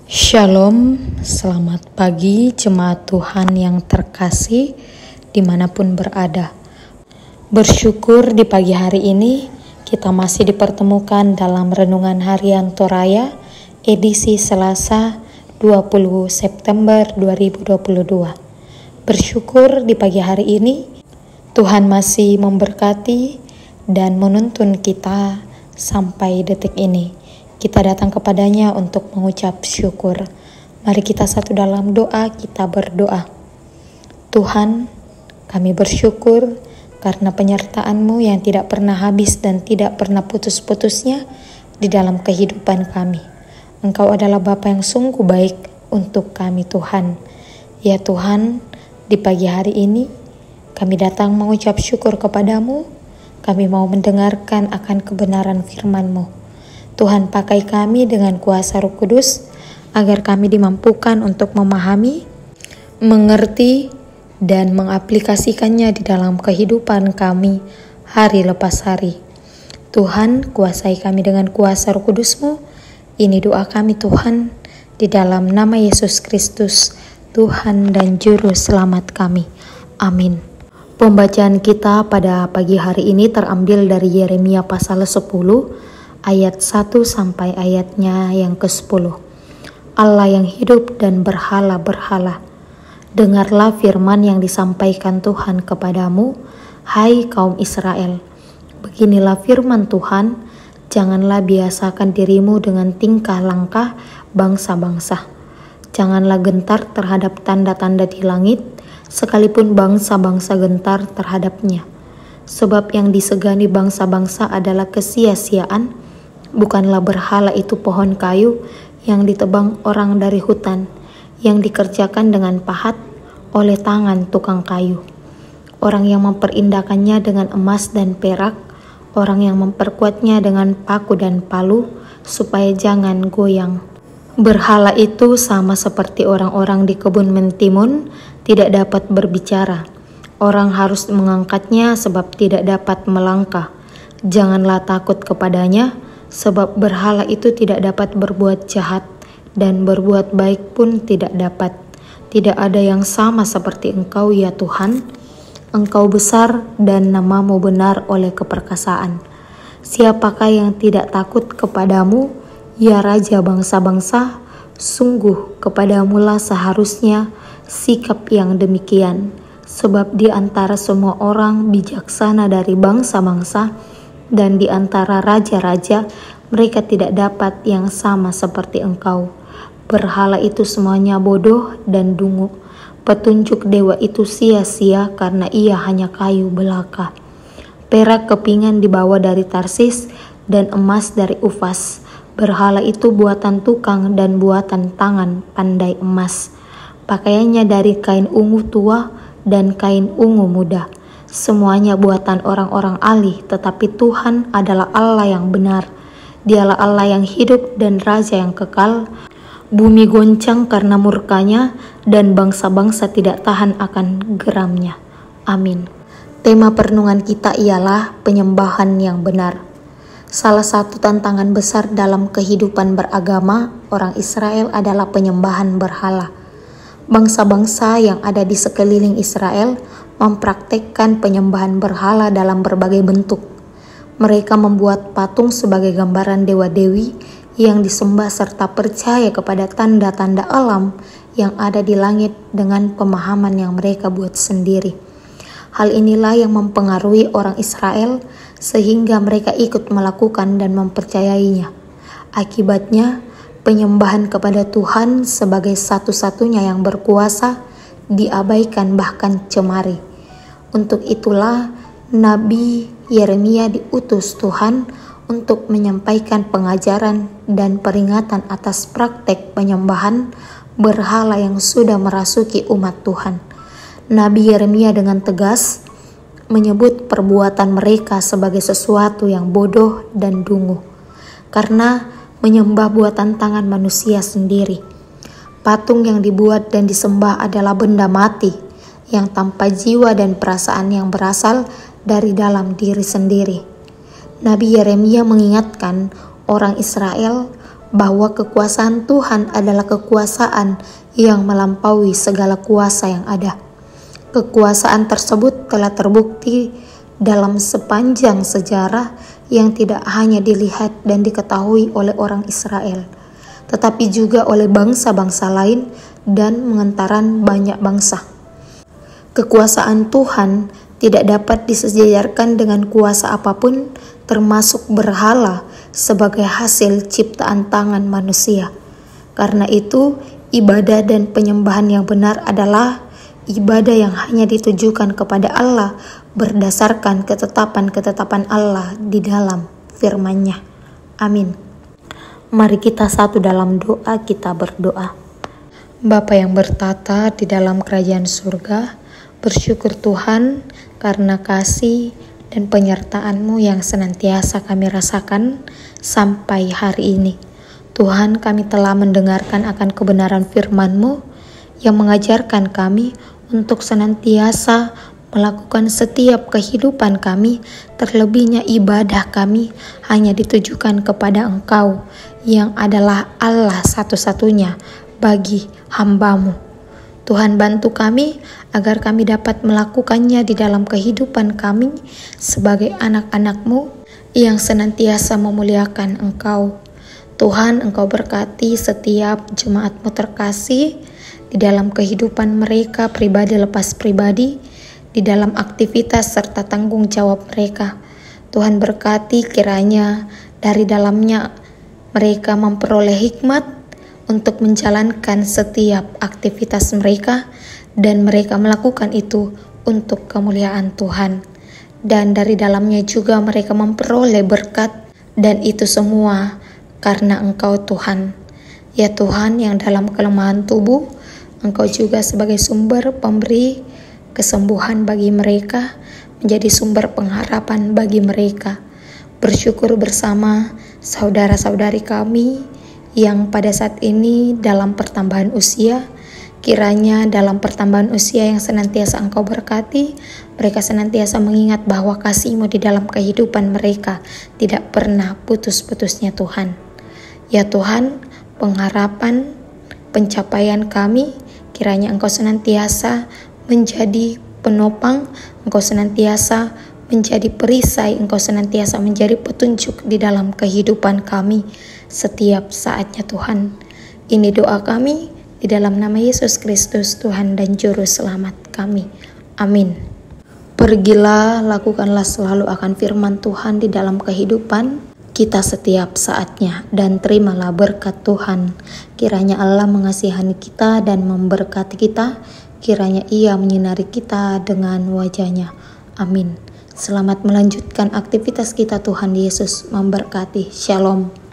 Shalom, selamat pagi jemaat Tuhan yang terkasih dimanapun berada. Bersyukur di pagi hari ini kita masih dipertemukan dalam Renungan Harian Toraya edisi Selasa 20 September 2022. Bersyukur di pagi hari ini Tuhan masih memberkati dan menuntun kita sampai detik ini. Kita datang kepadanya untuk mengucap syukur. Mari kita satu dalam doa, kita berdoa. Tuhan, kami bersyukur karena penyertaan-Mu yang tidak pernah habis dan tidak pernah putus-putusnya di dalam kehidupan kami. Engkau adalah Bapa yang sungguh baik untuk kami, Tuhan. Ya Tuhan, di pagi hari ini kami datang mengucap syukur kepadamu. Kami mau mendengarkan akan kebenaran firman-Mu. Tuhan, pakai kami dengan kuasa Roh Kudus agar kami dimampukan untuk memahami, mengerti, dan mengaplikasikannya di dalam kehidupan kami hari lepas hari. Tuhan, kuasai kami dengan kuasa Roh Kudus-Mu. Ini doa kami Tuhan, di dalam nama Yesus Kristus, Tuhan dan Juru Selamat kami. Amin. Pembacaan kita pada pagi hari ini terambil dari Yeremia pasal 10, ayat 1 sampai ayatnya yang ke-10. Allah yang hidup dan berhala-berhala, dengarlah firman yang disampaikan Tuhan kepadamu, hai kaum Israel. Beginilah firman Tuhan, janganlah biasakan dirimu dengan tingkah langkah bangsa-bangsa. Janganlah gentar terhadap tanda-tanda di langit, sekalipun bangsa-bangsa gentar terhadapnya. Sebab yang disegani bangsa-bangsa adalah kesia-siaan, bukanlah berhala itu pohon kayu yang ditebang orang dari hutan, yang dikerjakan dengan pahat oleh tangan tukang kayu. Orang yang memperindakannya dengan emas dan perak, orang yang memperkuatnya dengan paku dan palu, supaya jangan goyang. Berhala itu sama seperti orang-orang di kebun mentimun, tidak dapat berbicara. Orang harus mengangkatnya sebab tidak dapat melangkah. Janganlah takut kepadanya, sebab berhala itu tidak dapat berbuat jahat, dan berbuat baik pun tidak dapat. Tidak ada yang sama seperti Engkau ya Tuhan. Engkau besar dan nama-Mu benar oleh keperkasaan. Siapakah yang tidak takut kepadamu, ya Raja bangsa-bangsa? Sungguh kepadamu-lah seharusnya sikap yang demikian. Sebab di antara semua orang bijaksana dari bangsa-bangsa, dan di antara raja-raja, mereka tidak dapat yang sama seperti Engkau. Berhala itu semuanya bodoh dan dungu. Petunjuk dewa itu sia-sia karena ia hanya kayu belaka. Perak kepingan dibawa dari Tarsis dan emas dari Ufas. Berhala itu buatan tukang dan buatan tangan pandai emas. Pakaiannya dari kain ungu tua dan kain ungu muda. Semuanya buatan orang-orang alih, tetapi Tuhan adalah Allah yang benar. Dialah Allah yang hidup dan Raja yang kekal. Bumi goncang karena murkanya, dan bangsa-bangsa tidak tahan akan geramnya. Amin. Tema perenungan kita ialah penyembahan yang benar. Salah satu tantangan besar dalam kehidupan beragama orang Israel adalah penyembahan berhala. Bangsa-bangsa yang ada di sekeliling Israel mempraktekkan penyembahan berhala dalam berbagai bentuk. Mereka membuat patung sebagai gambaran dewa-dewi yang disembah serta percaya kepada tanda-tanda alam yang ada di langit dengan pemahaman yang mereka buat sendiri. Hal inilah yang mempengaruhi orang Israel sehingga mereka ikut melakukan dan mempercayainya. Akibatnya, penyembahan kepada Tuhan sebagai satu-satunya yang berkuasa diabaikan bahkan cemari. Untuk itulah Nabi Yeremia diutus Tuhan untuk menyampaikan pengajaran dan peringatan atas praktek penyembahan berhala yang sudah merasuki umat Tuhan. Nabi Yeremia dengan tegas menyebut perbuatan mereka sebagai sesuatu yang bodoh dan dungu, karena menyembah buatan tangan manusia sendiri. Patung yang dibuat dan disembah adalah benda mati yang tanpa jiwa dan perasaan yang berasal dari dalam diri sendiri. Nabi Yeremia mengingatkan orang Israel bahwa kekuasaan Tuhan adalah kekuasaan yang melampaui segala kuasa yang ada. Kekuasaan tersebut telah terbukti dalam sepanjang sejarah yang tidak hanya dilihat dan diketahui oleh orang Israel, tetapi juga oleh bangsa-bangsa lain dan mengentaran banyak bangsa. Kekuasaan Tuhan tidak dapat disejajarkan dengan kuasa apapun, termasuk berhala sebagai hasil ciptaan tangan manusia. Karena itu, ibadah dan penyembahan yang benar adalah ibadah yang hanya ditujukan kepada Allah berdasarkan ketetapan-ketetapan Allah di dalam firman-Nya. Amin. Mari kita satu dalam doa, kita berdoa. Bapa yang bertata di dalam kerajaan surga, bersyukur Tuhan karena kasih dan penyertaan-Mu yang senantiasa kami rasakan sampai hari ini. Tuhan, kami telah mendengarkan akan kebenaran firman-Mu yang mengajarkan kami untuk senantiasa melakukan setiap kehidupan kami, terlebihnya ibadah kami, hanya ditujukan kepada Engkau yang adalah Allah satu-satunya bagi hamba-Mu. Tuhan, bantu kami agar kami dapat melakukannya di dalam kehidupan kami sebagai anak-anak-Mu yang senantiasa memuliakan Engkau. Tuhan, Engkau berkati setiap jemaat-Mu terkasih di dalam kehidupan mereka pribadi lepas pribadi, di dalam aktivitas serta tanggung jawab mereka. Tuhan berkati kiranya dari dalamnya mereka memperoleh hikmat untuk menjalankan setiap aktivitas mereka, dan mereka melakukan itu untuk kemuliaan Tuhan. Dan dari dalamnya juga mereka memperoleh berkat, dan itu semua karena Engkau Tuhan. Ya Tuhan, yang dalam kelemahan tubuh, Engkau juga sebagai sumber pemberi kesembuhan bagi mereka, menjadi sumber pengharapan bagi mereka. Bersyukur bersama saudara-saudari kami yang pada saat ini dalam pertambahan usia, kiranya dalam pertambahan usia yang senantiasa Engkau berkati, mereka senantiasa mengingat bahwa kasih-Mu di dalam kehidupan mereka tidak pernah putus-putusnya Tuhan. Ya Tuhan, pengharapan, pencapaian kami, kiranya Engkau senantiasa menjadi penopang, Engkau senantiasa menjadi perisai, Engkau senantiasa menjadi petunjuk di dalam kehidupan kami setiap saatnya Tuhan. Ini doa kami di dalam nama Yesus Kristus, Tuhan dan Juru Selamat kami. Amin. Pergilah, lakukanlah selalu akan firman Tuhan di dalam kehidupan kita setiap saatnya, dan terimalah berkat Tuhan. Kiranya Allah mengasihani kita dan memberkati kita, kiranya Ia menyinari kita dengan wajah-Nya. Amin. Selamat melanjutkan aktivitas kita. Tuhan Yesus memberkati. Shalom.